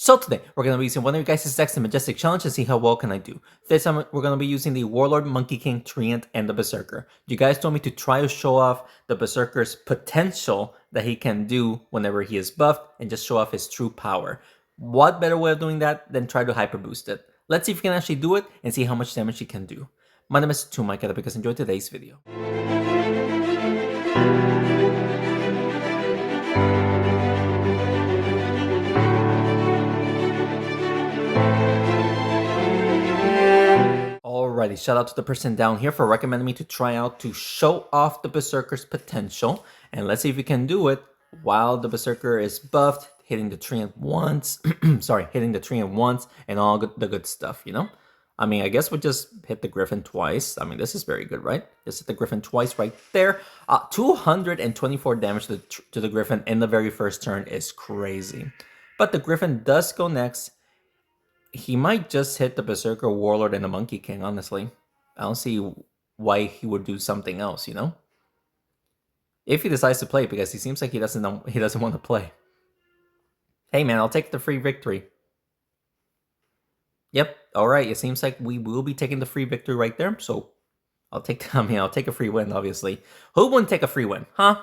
So today, we're going to be using one of you guys' decks, the Majestic Challenge, and see how well can I do. This time, we're going to be using the Warlord, Monkey King, Treant, and the Berserker. You guys told me to try to show off the Berserker's potential that he can do whenever he is buffed, and just show off his true power. What better way of doing that than try to hyper boost it? Let's see if we can actually do it, and see how much damage he can do. My name is Mike, and I hope you guys enjoyed today's video. Alrighty, shout out to the person down here for recommending me to try out to show off the Berserker's potential. And let's see if we can do it while the Berserker is buffed, hitting the Treant once, hitting the Treant once, and all the good stuff, you know? I mean, I guess we just hit the Griffin twice. I mean, this is very good, right? Just hit the Griffin twice right there. 224 damage to the Griffin in the very first turn is crazy. But the Griffin does go next. He might just hit the Berserker, Warlord, and the Monkey King, honestly. I don't see why he would do something else, you know? If he decides to play, because he seems like he doesn't want to play. Hey man, I'll take the free victory. Yep, alright, it seems like we will be taking the free victory right there, so I'll take a free win, obviously. Who wouldn't take a free win, huh?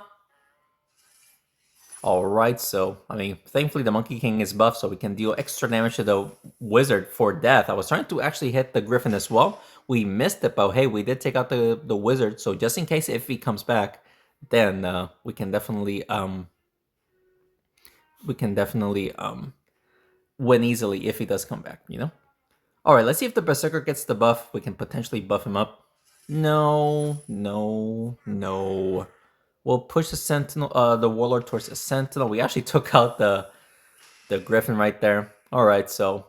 Alright, so, I mean, thankfully the Monkey King is buffed, so we can deal extra damage to the Wizard for death. I was trying to actually hit the Griffin as well. We missed it, but hey, we did take out the Wizard, so just in case if he comes back, then we can definitely win easily if he does come back, you know? Alright, let's see if the Berserker gets the buff. We can potentially buff him up. No. We'll push the Sentinel, the Warlord towards the Sentinel. We actually took out the Griffin right there. Alright, so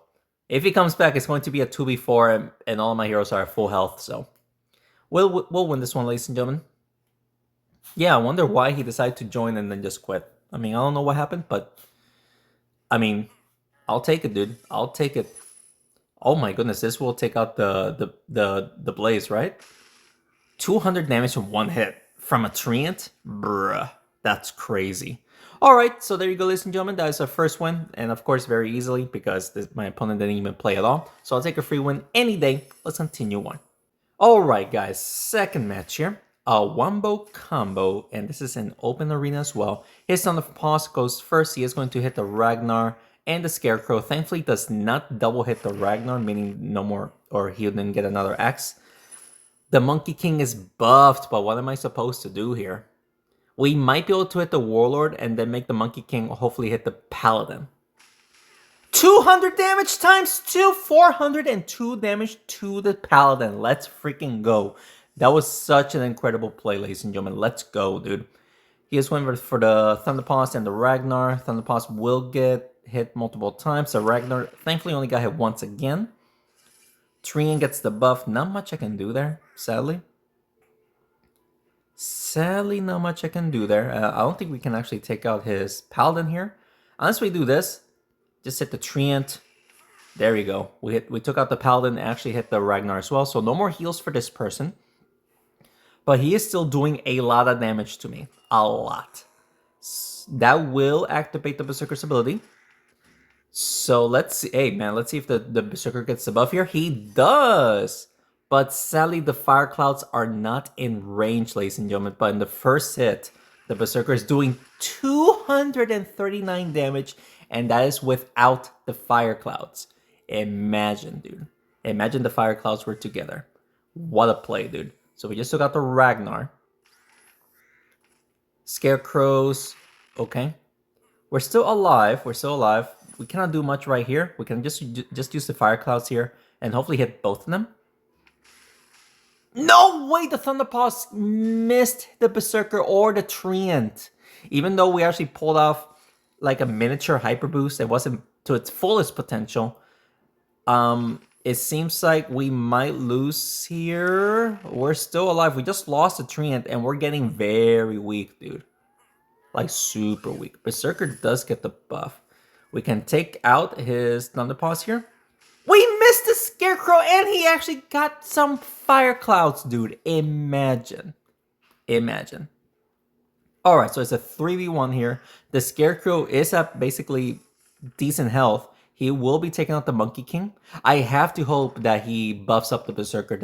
if he comes back, it's going to be a 2v4, and all of my heroes are at full health, so we'll win this one, ladies and gentlemen. Yeah, I wonder why he decided to join and then just quit. I mean, I don't know what happened, but I mean, I'll take it, dude. I'll take it. Oh my goodness, this will take out the Blaze, right? 200 damage in one hit from a Treant? Bruh, that's crazy. Alright, so there you go, ladies and gentlemen. That is our first win, and of course very easily because my opponent didn't even play at all. So I'll take a free win any day. Let's continue on. Alright guys, second match here. A Wombo combo, and this is an open arena as well. His Son of Pause goes first. He is going to hit the Ragnar and the Scarecrow. Thankfully does not double hit the Ragnar, meaning no more, or he didn't get another X. The Monkey King is buffed, but what am I supposed to do here? We might be able to hit the Warlord and then make the Monkey King hopefully hit the Paladin. 200 damage times 2, 402 damage to the Paladin. Let's freaking go. That was such an incredible play, ladies and gentlemen. Let's go, dude. He just went for the Thunderpause and the Ragnar. Thunderpause will get hit multiple times. The Ragnar thankfully only got hit once again. Treant gets the buff. Not much I can do there, sadly. Sadly, not much I can do there. I don't think we can actually take out his Paladin here. Unless we do this. Just hit the Treant. There we go. We took out the Paladin and actually hit the Ragnar as well. So no more heals for this person. But he is still doing a lot of damage to me. A lot. That will activate the Berserker's ability. So let's see. Hey, man, let's see if the Berserker gets the buff here. He does. But sadly, the Fire Clouds are not in range, ladies and gentlemen. But in the first hit, the Berserker is doing 239 damage. And that is without the Fire Clouds. Imagine, dude. Imagine the Fire Clouds were together. What a play, dude. So we just took out the Ragnar. Scarecrows. Okay. We're still alive. We cannot do much right here. We can just use the Fire Clouds here and hopefully hit both of them. No way! The Thunderpause missed the Berserker or the Treant. Even though we actually pulled off like a miniature hyper boost, it wasn't to its fullest potential. It seems like we might lose here. We're still alive. We just lost the Treant and we're getting very weak, dude. Like super weak. Berserker does get the buff. We can take out his Thunderpause here. We missed the Scarecrow and he actually got some Fire Clouds, dude. Imagine. Alright, so it's a 3v1 here. The Scarecrow is at basically decent health. He will be taking out the Monkey King. I have to hope that he buffs up the Berserker.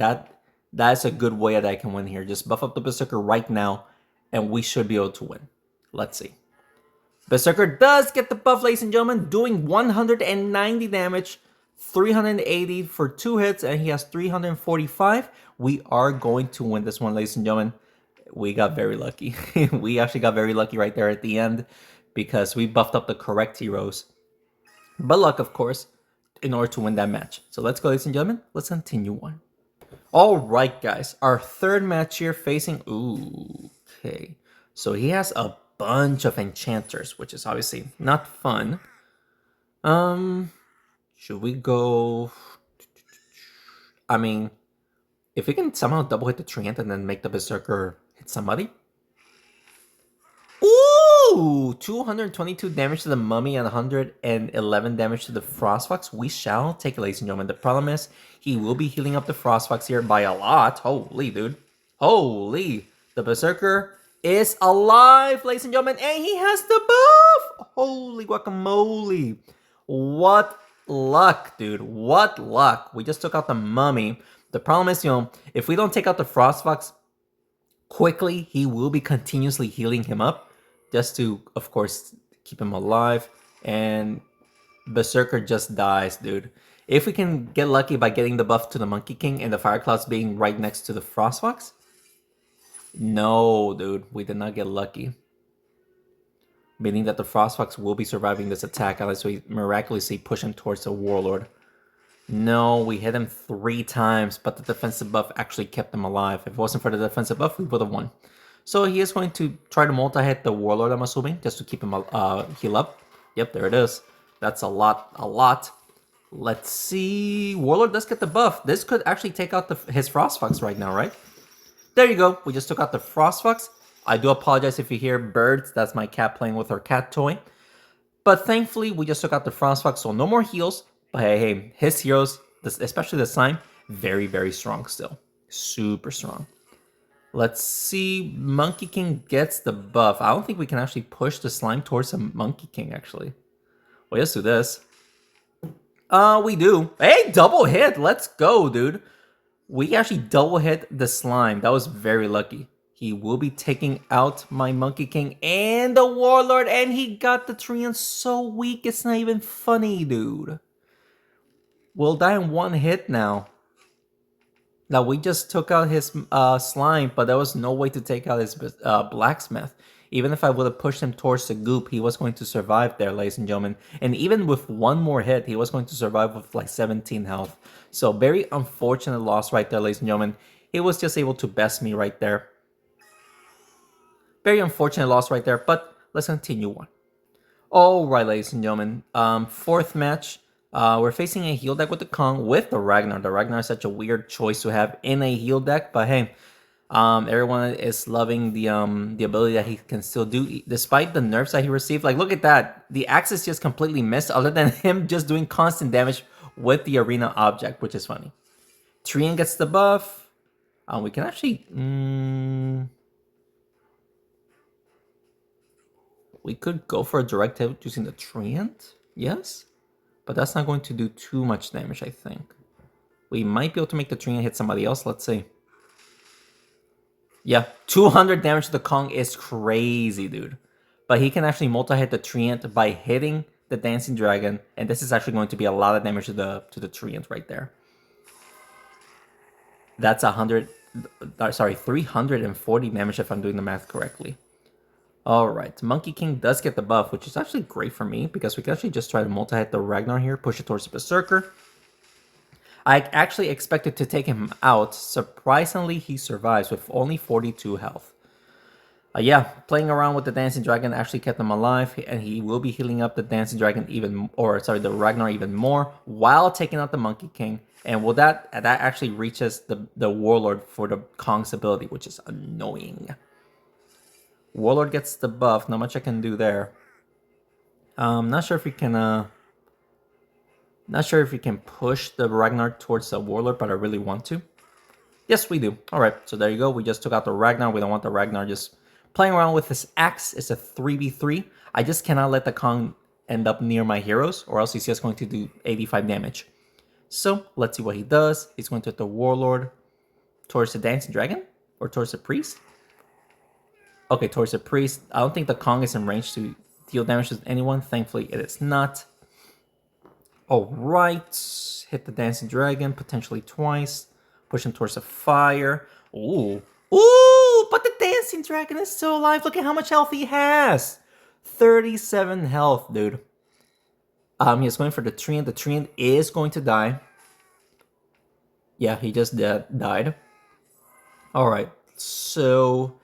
That's a good way that I can win here. Just buff up the Berserker right now, and we should be able to win. Let's see. Berserker does get the buff, ladies and gentlemen, doing 190 damage, 380 for 2 hits, and he has 345. We are going to win this one, ladies and gentlemen. We got very lucky. We actually got very lucky right there at the end because we buffed up the correct heroes. But luck, of course, in order to win that match. So let's go, ladies and gentlemen. Let's continue on. All right, guys. Our third match here facing... Ooh, okay. So he has a bunch of enchanters, which is obviously not fun. Should we go... I mean, if we can somehow double hit the Treant and then make the Berserker hit somebody. Ooh! 222 damage to the Mummy and 111 damage to the Frostfox. We shall take it, ladies and gentlemen. The problem is, he will be healing up the Frostfox here by a lot. Holy, dude. Holy. The Berserker is alive, ladies and gentlemen, and he has the buff! Holy guacamole. What luck, dude. What luck. We just took out the Mummy. The problem is, if we don't take out the Frostfox quickly, he will be continuously healing him up just to, of course, keep him alive. And Berserker just dies, dude. If we can get lucky by getting the buff to the Monkey King and the Fire Clouds being right next to the Frostfox. No, dude, we did not get lucky. Meaning that the Frostfox will be surviving this attack unless we miraculously push him towards the Warlord. No, we hit him 3 times, but the defensive buff actually kept him alive. If it wasn't for the defensive buff, we would have won. So he is going to try to multi-hit the Warlord, I'm assuming, just to keep him heal up. Yep, there it is. That's a lot. Let's see. Warlord does get the buff. This could actually take out his Frostfox right now, right? There you go. We just took out the Frostfox. I do apologize if you hear birds. That's my cat playing with her cat toy. But thankfully, we just took out the Frostfox, so no more heals. But hey, his heroes, especially the Slime, very, very strong still. Super strong. Let's see. Monkey King gets the buff. I don't think we can actually push the Slime towards the Monkey King, actually. Well, let's do this. We do. Hey, double hit. Let's go, dude. We actually double hit the Slime. That was very lucky. He will be taking out my Monkey King and the Warlord, and he got the Treant so weak, it's not even funny, dude. We'll die in 1 hit now. Now, we just took out his Slime, but there was no way to take out his Blacksmith. Even if I would have pushed him towards the goop, he was going to survive there, ladies and gentlemen. And even with 1 more hit, he was going to survive with like 17 health. So, very unfortunate loss right there, ladies and gentlemen. He was just able to best me right there. Very unfortunate loss right there, but let's continue on. Alright, ladies and gentlemen. 4th match. We're facing a heal deck with the Kong with the Ragnar. The Ragnar is such a weird choice to have in a heal deck, but hey, everyone is loving the ability that he can still do despite the nerfs that he received. Like, look at that. The axis just completely missed other than him just doing constant damage with the arena object, which is funny. Treant gets the buff. We can actually... we could go for a direct hit using the Treant. Yes. But that's not going to do too much damage, I think. We might be able to make the Treant hit somebody else. Let's see. Yeah, 200 damage to the Kong is crazy, dude. But he can actually multi-hit the Treant by hitting the Dancing Dragon. And this is actually going to be a lot of damage to the Treant right there. That's 340 damage if I'm doing the math correctly. Alright, Monkey King does get the buff, which is actually great for me, because we can actually just try to multi-hit the Ragnar here, push it towards the Berserker. I actually expected to take him out. Surprisingly, he survives with only 42 health. Yeah, playing around with the Dancing Dragon actually kept him alive, and he will be healing up the Dancing Dragon the Ragnar even more, while taking out the Monkey King. And will that actually reaches the Warlord for the Kong's ability, which is annoying. Warlord gets the buff. Not much I can do there. Not sure if we can. Not sure if we can push the Ragnar towards the Warlord, but I really want to. Yes, we do. All right, so there you go. We just took out the Ragnar. We don't want the Ragnar just playing around with his axe. It's a 3v3. I just cannot let the Kong end up near my heroes, or else he's just going to do 85 damage. So let's see what he does. He's going to hit the Warlord towards the Dancing Dragon, or towards the Priest. Okay, towards the Priest. I don't think the Kong is in range to deal damage to anyone. Thankfully, it is not. Alright. Hit the Dancing Dragon, potentially twice. Push him towards the fire. Ooh. Ooh, but the Dancing Dragon is still alive. Look at how much health he has. 37 health, dude. He's going for the Treant. The Treant is going to die. Yeah, he just died. Alright, so...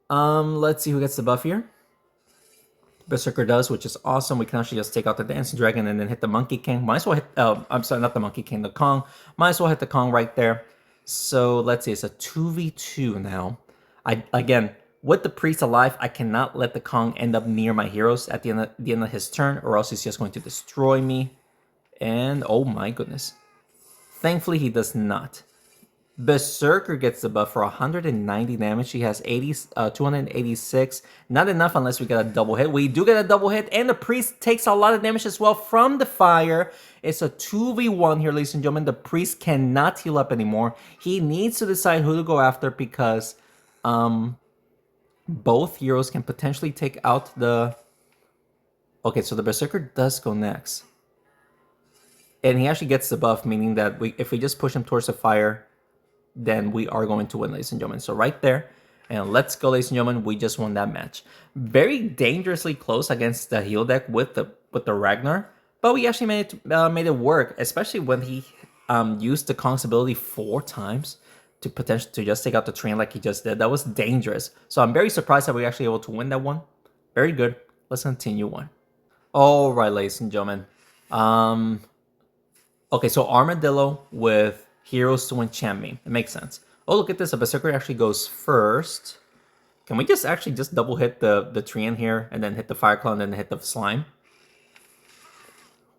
let's see who gets the buff here. Berserker does, which is awesome. We can actually just take out the Dancing Dragon and then hit the Monkey King. Might as well hit... I'm sorry, not the Monkey King, the Kong. Might as well hit the Kong right there. So, let's see, it's a 2v2 now. Again, with the Priest alive, I cannot let the Kong end up near my heroes at the end of his turn, or else he's just going to destroy me. And, oh my goodness. Thankfully, he does not. Berserker gets the buff for 190 damage. He has 286. Not enough unless we get a double hit. We do get a double hit, and the Priest takes a lot of damage as well from the fire. It's a 2v1 here, ladies and gentlemen. The Priest cannot heal up anymore. He needs to decide who to go after because both heroes can potentially take out the... Okay, so the Berserker does go next. And he actually gets the buff, meaning that if we just push him towards the fire, then we are going to win, ladies and gentlemen. So right there, and let's go, ladies and gentlemen. We just won that match. Very dangerously close against the heal deck with the Ragnar, but we actually made it work, especially when he used the Kong's ability 4 times to just take out the train like he just did. That was dangerous. So I'm very surprised that we were actually able to win that one. Very good. Let's continue on. All right, ladies and gentlemen. Okay, so Armadillo with heroes to enchant me. It makes sense. Oh, look at this. A Berserker actually goes first. Can we just double hit the Treant here and then hit the Fire Clown and then hit the Slime?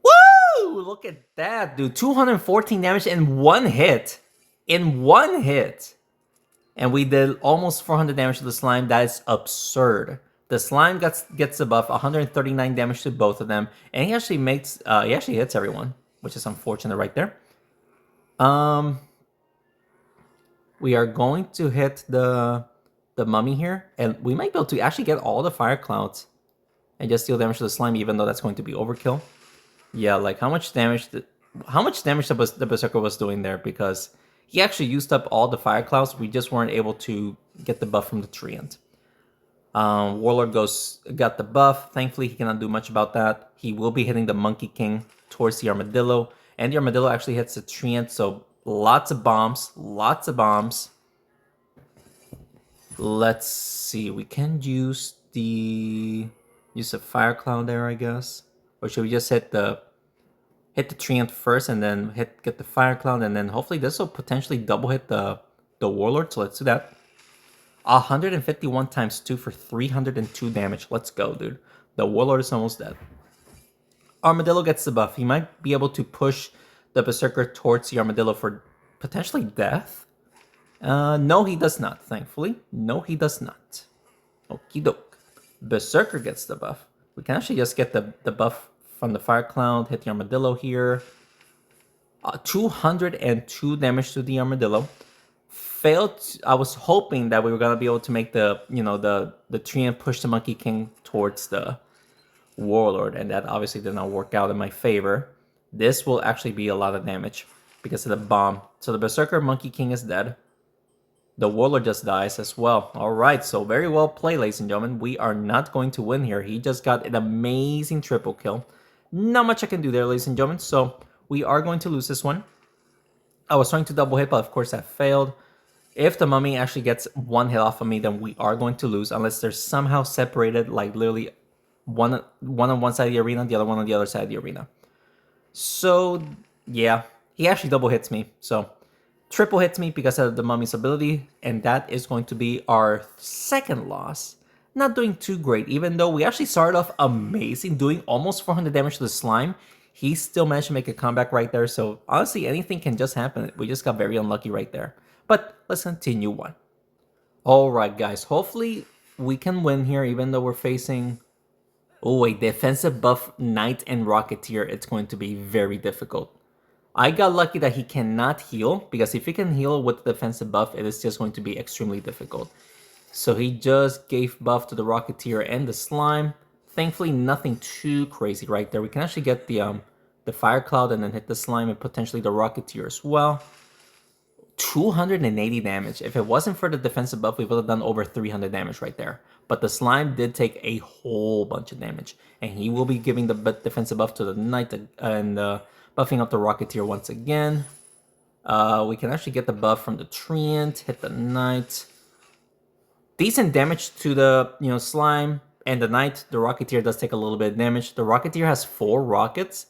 Woo! Look at that, dude. 214 damage in one hit. In one hit. And we did almost 400 damage to the Slime. That is absurd. The Slime gets the buff, 139 damage to both of them. And he actually hits everyone, which is unfortunate right there. We are going to hit the Mummy here, and we might be able to actually get all the Fire Clouds and just deal damage to the Slime, even though that's going to be overkill. Yeah, like how much damage the Berserker was doing there, because he actually used up all the Fire Clouds. We just weren't able to get the buff from the Treant. Warlord got the buff. Thankfully, he cannot do much about that. He will be hitting the Monkey King towards the Armadillo. And the Armadillo actually hits the Treant, so lots of bombs. Lots of bombs. Let's see. We can use a Fire Cloud there, I guess. Or should we just hit the Treant first and then get the Fire Cloud, and then hopefully this will potentially double hit the Warlord. So let's do that. 151 times 2 for 302 damage. Let's go, dude. The Warlord is almost dead. Armadillo gets the buff. He might be able to push the Berserker towards the Armadillo for potentially death. No, he does not, thankfully. No, he does not. Okie doke. Berserker gets the buff. We can actually just get the buff from the Fire Cloud, hit the Armadillo here. 202 damage to the Armadillo. Failed. I was hoping that we were gonna be able to make the tree and push the Monkey King towards the Warlord, and that obviously did not work out in my favor. This will actually be a lot of damage because of the bomb. So the Berserker Monkey King is dead. The Warlord just dies as well. Alright, so very well played, ladies and gentlemen. We are not going to win here. He just got an amazing triple kill. Not much I can do there, ladies and gentlemen. So we are going to lose this one. I was trying to double hit, but of course that failed. If the Mummy actually gets one hit off of me, then we are going to lose unless they're somehow separated, like literally one on one side of the arena, the other one on the other side of the arena. So, yeah, he actually double hits me. So, triple hits me because of the Mummy's ability, and that is going to be our second loss. Not doing too great, even though we actually started off amazing, doing almost 400 damage to the Slime. He still managed to make a comeback right there, so honestly, anything can just happen. We just got very unlucky right there. But let's continue on. Alright, guys, hopefully we can win here, even though we're facing... Oh, a defensive buff Knight and Rocketeer, it's going to be very difficult. I got lucky that he cannot heal, because if he can heal with the defensive buff, it is just going to be extremely difficult. So he just gave buff to the Rocketeer and the Slime. Thankfully, nothing too crazy right there. We can actually get the Fire Cloud and then hit the Slime and potentially the Rocketeer as well. 280 damage. If it wasn't for the defensive buff, we would have done over 300 damage right there. But the Slime did take a whole bunch of damage. And he will be giving the defensive buff to the Knight and buffing up the Rocketeer once again. We can actually get the buff from the Treant, hit the Knight. Decent damage to the Slime and the Knight. The Rocketeer does take a little bit of damage. The Rocketeer has 4 rockets,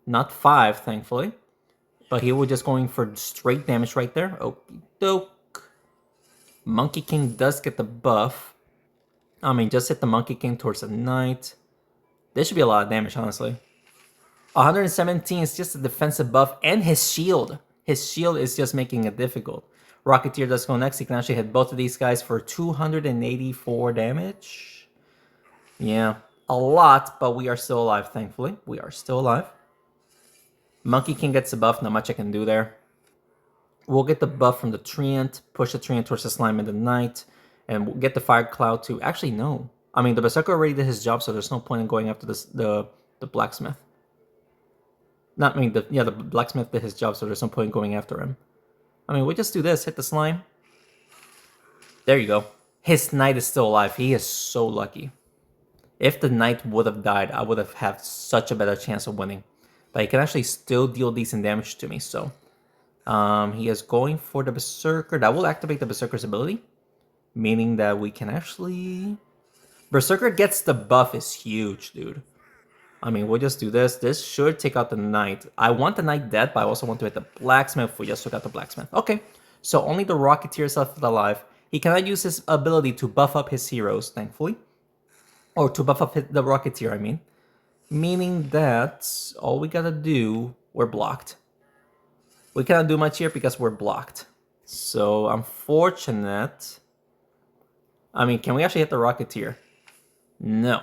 not 5, thankfully. But he was just going for straight damage right there. Okie doke. Monkey King does get the buff. I mean, just hit the Monkey King towards the Knight. This should be a lot of damage, honestly. 117 is just a defensive buff and his shield. His shield is just making it difficult. Rocketeer does go next. He can actually hit both of these guys for 284 damage. Yeah, a lot, but we are still alive, thankfully. We are still alive. Monkey King gets the buff, not much I can do there. We'll get the buff from the Treant, push the Treant towards the Slime and the Knight, and we'll get the Fire Cloud to... Actually, no. I mean, the Berserker already did his job, so there's no point in going after the Blacksmith. The Blacksmith did his job, so there's no point in going after him. I mean, we just do this, hit the Slime. There you go. His Knight is still alive. He is so lucky. If the Knight would have died, I would have had such a better chance of winning. But he can actually still deal decent damage to me, so... he is going for the Berserker. That will activate the Berserker's ability. Meaning that we can actually... Berserker gets the buff is huge, dude. I mean, we'll just do this. This should take out the Knight. I want the Knight dead, but I also want to hit the Blacksmith. We just took out the Blacksmith. Okay, so only the Rocketeer is left alive. He cannot use his ability to buff up his heroes, thankfully. Or to buff up the Rocketeer, I mean. Meaning that all we gotta do, we're blocked. We cannot do much here because we're blocked. So, unfortunate. I mean, can we actually hit the Rocketeer? No.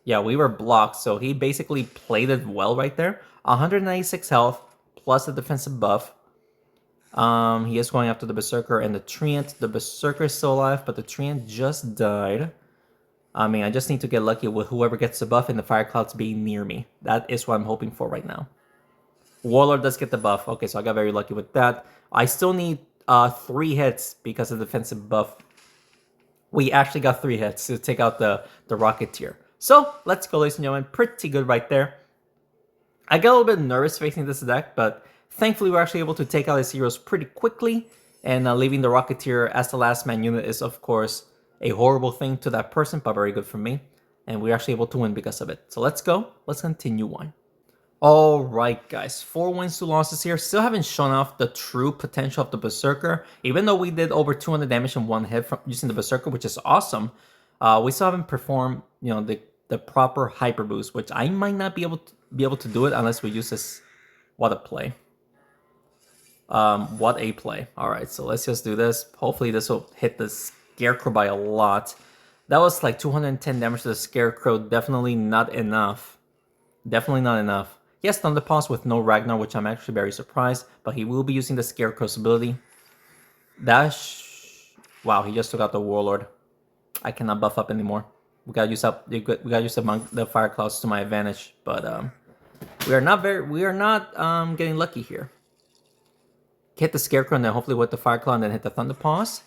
Yeah, we were blocked, so he basically played it well right there. 196 health, plus the defensive buff. He is going after the Berserker and the Treant. The Berserker is still alive, but the Treant just died. I mean, I just need to get lucky with whoever gets the buff and the Fire Clouds being near me. That is what I'm hoping for right now. Warlord does get the buff. Okay, so I got very lucky with that. I still need 3 hits because of the defensive buff. We actually got 3 hits to take out the Rocketeer. So, let's go, ladies and gentlemen. Pretty good right there. I got a little bit nervous facing this deck, but thankfully we're actually able to take out his heroes pretty quickly. And leaving the Rocketeer as the last man unit is, of course, a horrible thing to that person, but very good for me. And we're actually able to win because of it. So let's go. Let's continue on. Alright guys, 4 wins, 2 losses here. Still haven't shown off the true potential of the Berserker. Even though we did over 200 damage in 1 hit from using the Berserker, which is awesome. We still haven't performed, the proper hyper boost, which I might not be able to do it unless we use this. What a play. What a play. Alright, so let's just do this. Hopefully this will hit the Scarecrow by a lot. That was like 210 damage to the Scarecrow. Definitely not enough. Definitely not enough. He has Thunder Paws with no Ragnar, which I'm actually very surprised. But he will be using the Scarecrow's ability. Wow, he just took out the Warlord. I cannot buff up anymore. We gotta use the Fire Clouds to my advantage. But we are not getting lucky here. Hit the Scarecrow and then hopefully with the Fire Cloud and then hit the Thunder Paws.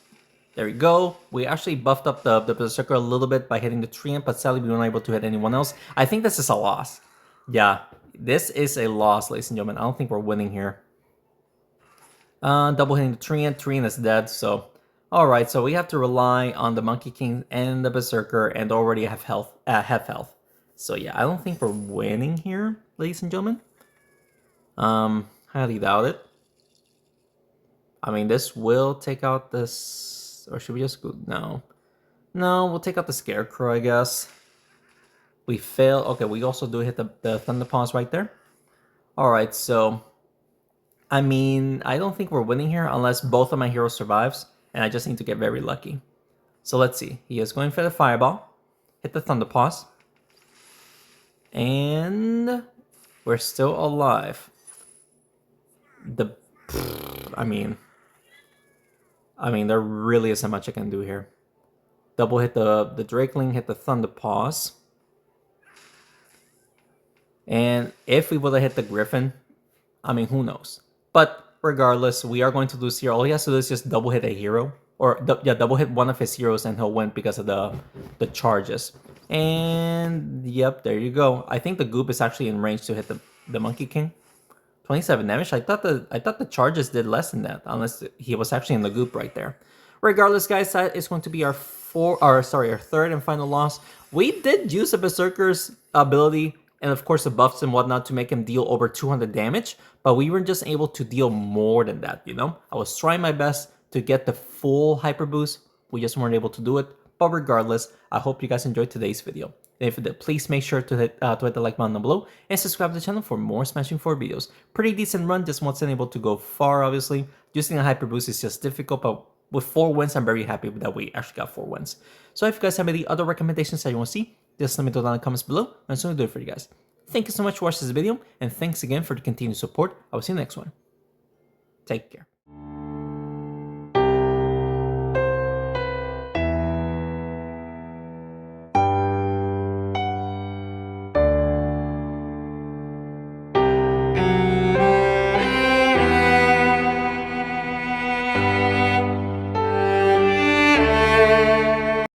There we go. We actually buffed up the Berserker a little bit by hitting the Treant, but sadly we weren't able to hit anyone else. I think this is a loss. Yeah, this is a loss, ladies and gentlemen. I don't think we're winning here. Double hitting the Treant. Treant is dead, so... Alright, so we have to rely on the Monkey King and the Berserker and already have health. So yeah, I don't think we're winning here, ladies and gentlemen. Highly doubt it. I mean, this will take out this... Or should we just go... No. No, we'll take out the Scarecrow, I guess. We fail. Okay, we also do hit the Thunder Paws right there. Alright, so... I mean, I don't think we're winning here unless both of my heroes survives. And I just need to get very lucky. So let's see. He is going for the Fireball. Hit the Thunder Paws. And we're still alive. I mean, there really isn't much I can do here. Double hit the Drakeling, hit the Thunder Paws. And if we would have hit the Griffin, I mean, who knows? But regardless, we are going to lose here. All he has to do is just double hit a hero. Or, double hit one of his heroes and he'll win because of the charges. And, yep, there you go. I think the Goop is actually in range to hit the Monkey King. 27 damage. I thought the charges did less than that, unless he was actually in the Goop right there. Regardless, guys, that is going to be our third and final loss. We did use a Berserker's ability and of course the buffs and whatnot to make him deal over 200 damage, but we were just able to deal more than that, you know? I was trying my best to get the full hyper boost. We just weren't able to do it. But regardless, I hope you guys enjoyed today's video. And if you did, please make sure to hit the like button down below and subscribe to the channel for more Smashing 4 videos. Pretty decent run, just wasn't able to go far, obviously. Using a hyper boost is just difficult, but with 4 wins, I'm very happy that we actually got 4 wins. So if you guys have any other recommendations that you want to see, just let me know down in the comments below, and so I'll do it for you guys. Thank you so much for watching this video, and thanks again for the continued support. I will see you in the next one. Take care.